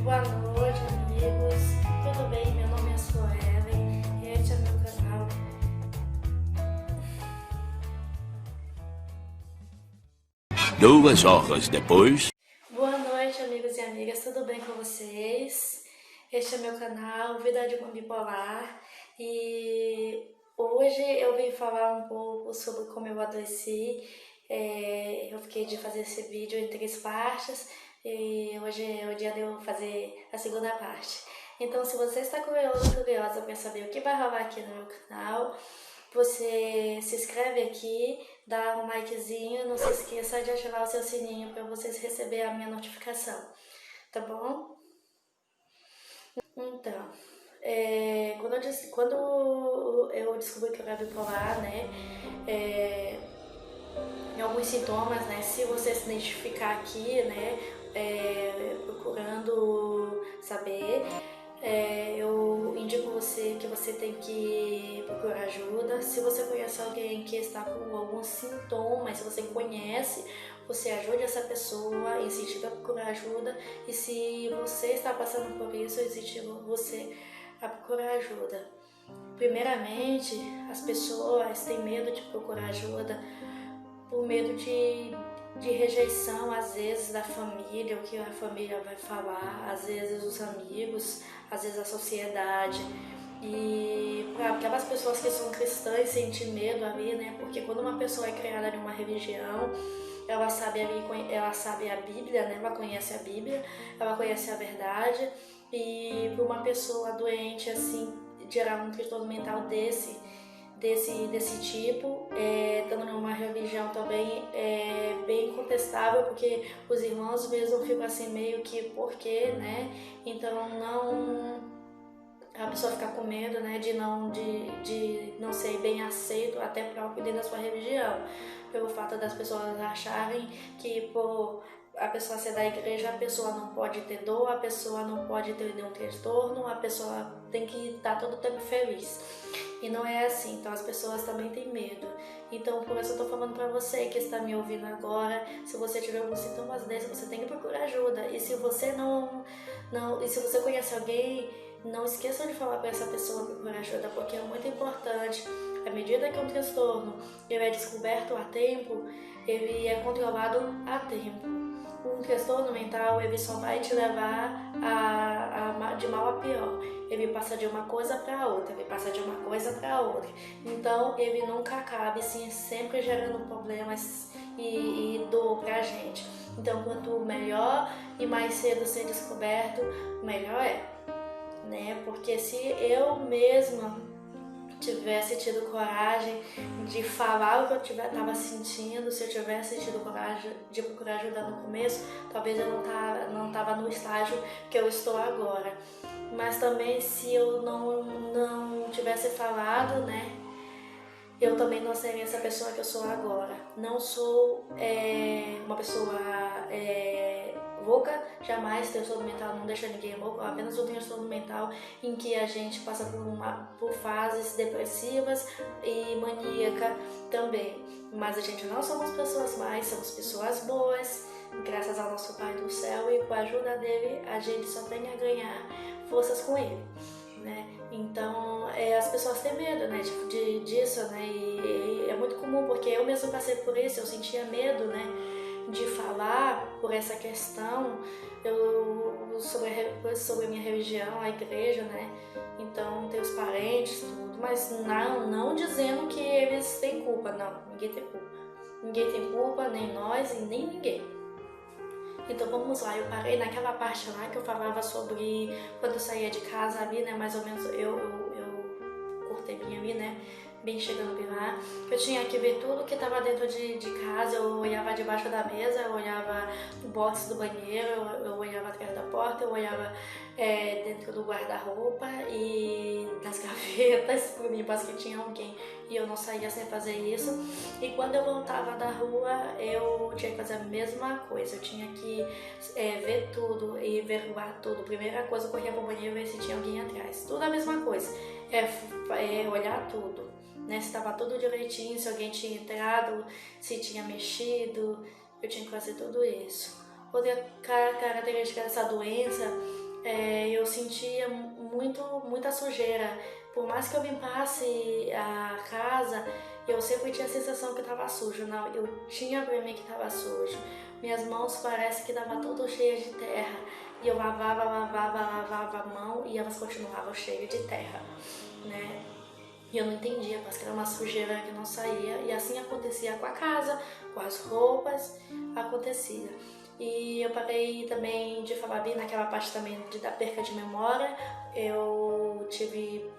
Boa noite, amigos. Tudo bem? Meu nome é Suelen e este é meu canal. Duas horas depois. Boa noite, amigos e amigas. Tudo bem com vocês? Este é meu canal, Vida de uma Bipolar. E hoje eu vim falar um pouco sobre como eu adoeci. Eu fiquei de fazer esse vídeo em 3 partes. E hoje é o dia de eu fazer a segunda parte. Então, se você está curiosa para saber o que vai rolar aqui no meu canal, você se inscreve aqui, dá um likezinho, não se esqueça de ativar o seu sininho para vocês receberem a minha notificação, tá bom? Então, quando eu descobri que eu era bipolar, né, em alguns sintomas, né, se você se identificar aqui, né, procurando saber, eu indico você que você tem que procurar ajuda. Se você conhece alguém que está com alguns sintomas, se você conhece, você ajude essa pessoa, incentiva a procurar ajuda. E se você está passando por isso, eu incentivo você a procurar ajuda. Primeiramente, as pessoas têm medo de procurar ajuda por medo de rejeição, às vezes da família, o que a família vai falar, às vezes os amigos, às vezes a sociedade. E para aquelas pessoas que são cristãs sentem medo ali, né? Porque quando uma pessoa é criada em uma religião, ela sabe a Bíblia, né? Ela conhece a Bíblia, ela conhece a verdade. E para uma pessoa doente assim, gerar um transtorno mental desse tipo, estando numa religião também bem contestável, porque os irmãos mesmo ficam assim meio que por quê, né? Então a pessoa fica com medo, né, de não ser bem aceito até próprio dentro da sua religião, pelo fato das pessoas acharem que por a pessoa ser da igreja, a pessoa não pode ter dor, a pessoa não pode ter nenhum transtorno, a pessoa tem que estar todo o tempo feliz. E não é assim, então as pessoas também têm medo. Então por isso eu tô falando pra você que está me ouvindo agora, se você tiver alguns sintomas desses, você tem que procurar ajuda. E se você e se você conhece alguém, não esqueça de falar para essa pessoa procurar ajuda, porque é muito importante. À medida que um transtorno ele é descoberto a tempo, ele é controlado a tempo. Um transtorno mental ele só vai te levar de mal a pior. Ele passa de uma coisa para outra, ele passa de uma coisa para outra. Então ele nunca acaba, sim, sempre gerando problemas e dor pra gente. Então quanto melhor e mais cedo ser descoberto, melhor é, né? Porque se eu mesma tivesse tido coragem de falar o que eu estava sentindo, se eu tivesse tido coragem de procurar ajuda no começo, talvez eu não estava no estágio que eu estou agora. Mas também se eu não tivesse falado, né, eu também não seria essa pessoa que eu sou agora. Não sou uma pessoa louca, jamais. Transtorno mental não deixa ninguém louco, apenas um transtorno mental em que a gente passa por fases depressivas e maníaca também. Mas a gente não somos pessoas más, somos pessoas boas, graças ao nosso Pai do Céu, e com a ajuda dele a gente só tem a ganhar forças com ele, né? Então as pessoas têm medo, né, disso, né? E é muito comum, porque eu mesmo passei por isso, eu sentia medo, né, de falar por essa questão sobre a minha religião, a igreja, né? Então tem os parentes, tudo, mas não dizendo que eles têm culpa, não, ninguém tem culpa. Ninguém tem culpa, nem nós e nem ninguém. Então vamos lá, eu parei naquela parte lá que eu falava sobre quando eu saía de casa ali, né, mais ou menos eu cortei bem ali, né, bem chegando bem lá. Eu tinha que ver tudo que estava dentro de casa, eu olhava debaixo da mesa, eu olhava no box do banheiro, eu olhava atrás da porta, eu olhava dentro do guarda-roupa e nas gavetas, por mim parece que tinha alguém e eu não saía sem fazer isso. E quando eu voltava da rua, eu tinha que fazer a mesma coisa, eu tinha que ver tudo e averiguar tudo. Primeira coisa, eu corria pro banheiro e ver se tinha alguém atrás, tudo a mesma coisa, olhar tudo, né, se estava tudo direitinho, se alguém tinha entrado, se tinha mexido, eu tinha que fazer tudo isso. Outra característica dessa doença eu sentia muita sujeira. Por mais que eu limpasse a casa, eu sempre tinha a sensação que estava sujo. Não, eu tinha pra mim que estava sujo. Minhas mãos parece que estavam todas cheias de terra. E eu lavava a mão e elas continuavam cheias de terra, né? E eu não entendia, parece que era uma sujeira que não saía. E assim acontecia com a casa, com as roupas, acontecia. E eu parei também de falar bem naquela parte também da perca de memória. Eu tive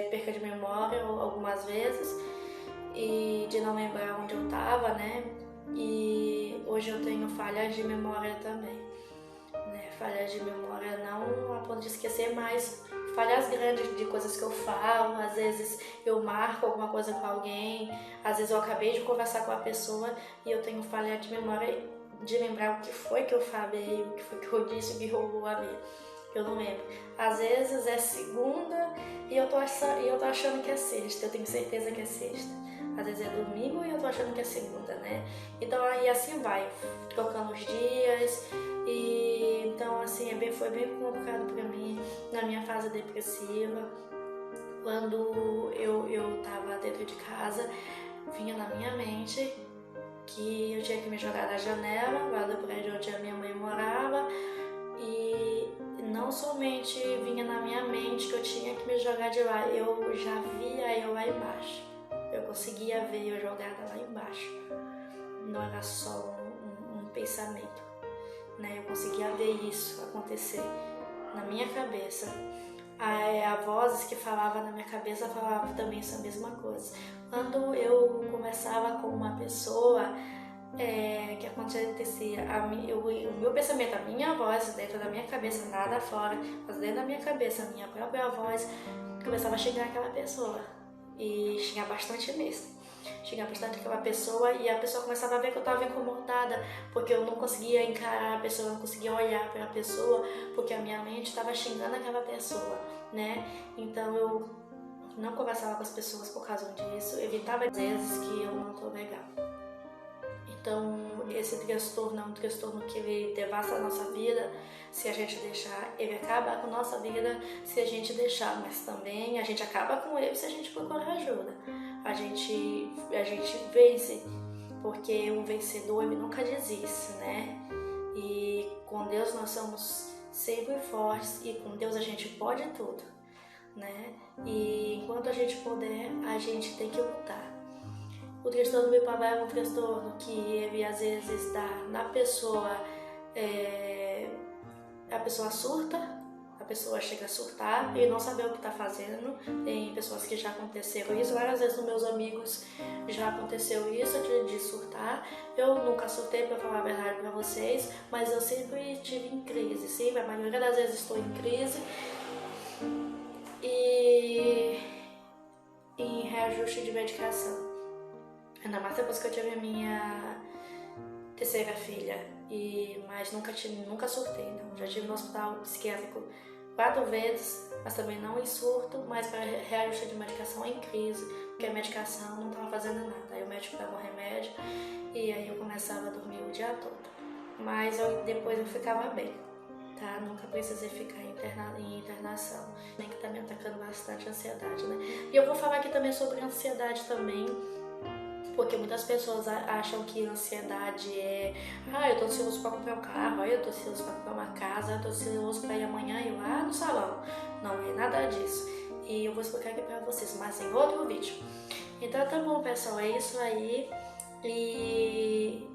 perca de memória algumas vezes e de não lembrar onde eu estava, né? E hoje eu tenho falhas de memória também, né? Falhas de memória não a ponto de esquecer, mas falhas grandes de coisas que eu falo. Às vezes eu marco alguma coisa com alguém, às vezes eu acabei de conversar com a pessoa e eu tenho falha de memória de lembrar o que foi que eu falei, o que foi que eu disse, o que rolou ali. Eu não lembro. Às vezes é segunda e eu tô achando que é sexta, eu tenho certeza que é sexta. Às vezes é domingo e eu tô achando que é segunda, né? Então aí assim vai, trocando os dias. E então assim foi bem complicado pra mim na minha fase depressiva. Quando eu tava dentro de casa, vinha na minha mente que eu tinha que me jogar da janela lá do prédio onde a minha mãe morava, e não somente vinha na minha mente que eu tinha que me jogar de lá, eu já via eu lá embaixo. Eu conseguia ver eu jogada lá embaixo. Não era só um pensamento, né? Eu conseguia ver isso acontecer na minha cabeça. A vozes que falava na minha cabeça falava também essa mesma coisa. Quando eu conversava com uma pessoa, que acontecia, o meu pensamento, a minha voz dentro da minha cabeça, nada fora, mas dentro da minha cabeça, a minha própria voz começava a xingar aquela pessoa, e xingar bastante mesmo. Xingar bastante aquela pessoa, e a pessoa começava a ver que eu estava incomodada, porque eu não conseguia encarar a pessoa, eu não conseguia olhar para a pessoa, porque a minha mente estava xingando aquela pessoa, né? Então eu não conversava com as pessoas por causa disso, evitava às vezes que eu não tô legal. Então esse transtorno é um transtorno que ele devasta a nossa vida se a gente deixar, ele acaba com a nossa vida se a gente deixar, mas também a gente acaba com ele se a gente procurar ajuda. A gente vence, porque um vencedor ele nunca desiste, né? E com Deus nós somos sempre fortes, e com Deus a gente pode tudo, né? E enquanto a gente puder, a gente tem que lutar. O transtorno bipolar é um transtorno que ele às vezes dá na pessoa, a pessoa surta, a pessoa chega a surtar e não saber o que está fazendo. Tem pessoas que já aconteceram isso, várias vezes nos meus amigos já aconteceu isso, de surtar. Eu nunca surtei, para falar a verdade para vocês, mas eu sempre tive em crise, sim, a maioria das vezes estou em crise e em reajuste de medicação. Ainda mais depois que eu tive a minha terceira filha, mas nunca surtei, não. Já estive no hospital psiquiátrico 4 vezes, mas também não em surto, mas para reajuste de medicação em crise, porque a medicação não estava fazendo nada. Aí o médico dava um remédio e aí eu começava a dormir o dia todo. Mas depois eu ficava bem, tá? Nunca precisei ficar em internação, nem que tá me atacando bastante a ansiedade, né? E eu vou falar aqui também sobre ansiedade também, porque muitas pessoas acham que ansiedade é eu tô ansioso para comprar um carro, eu tô ansioso para comprar uma casa, eu tô ansioso para ir amanhã ir lá no salão. Não é nada disso. E eu vou explicar aqui para vocês, mas em outro vídeo. Então tá bom, pessoal, é isso aí. E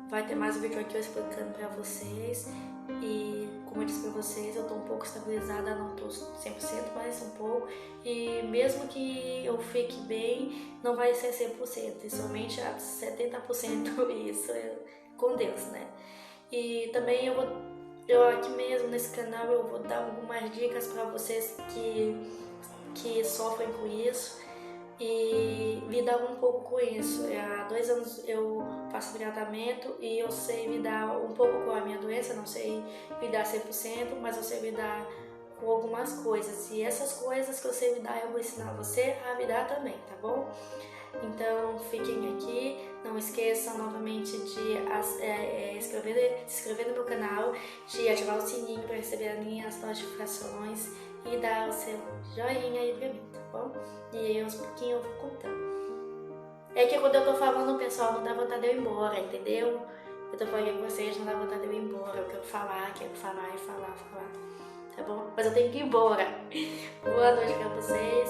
vai ter mais um vídeo aqui eu explicando para vocês. E como eu disse para vocês, eu tô um pouco estabilizada, não tô 100%, mas um pouco. E mesmo que eu fique bem, não vai ser 100%, e somente a 70% isso é com Deus, né? E também eu aqui mesmo nesse canal eu vou dar algumas dicas para vocês que sofrem com isso e lidar um pouco com isso. Há 2 anos eu faço tratamento e eu sei lidar um pouco com a minha doença, não sei lidar 100%, mas eu sei lidar com algumas coisas, e essas coisas que eu sei lidar eu vou ensinar você a lidar também, tá bom? Então fiquem aqui, não esqueçam novamente de se inscrever no meu canal, de ativar o sininho para receber as minhas notificações e dar o seu joinha aí pra mim, tá bom? E aí aos pouquinhos eu vou contando. É que quando eu tô falando, pessoal, não dá vontade de eu ir embora, entendeu? Eu tô falando com vocês, não dá vontade de eu ir embora, eu quero falar e falar, tá bom? Mas eu tenho que ir embora. Boa noite pra vocês.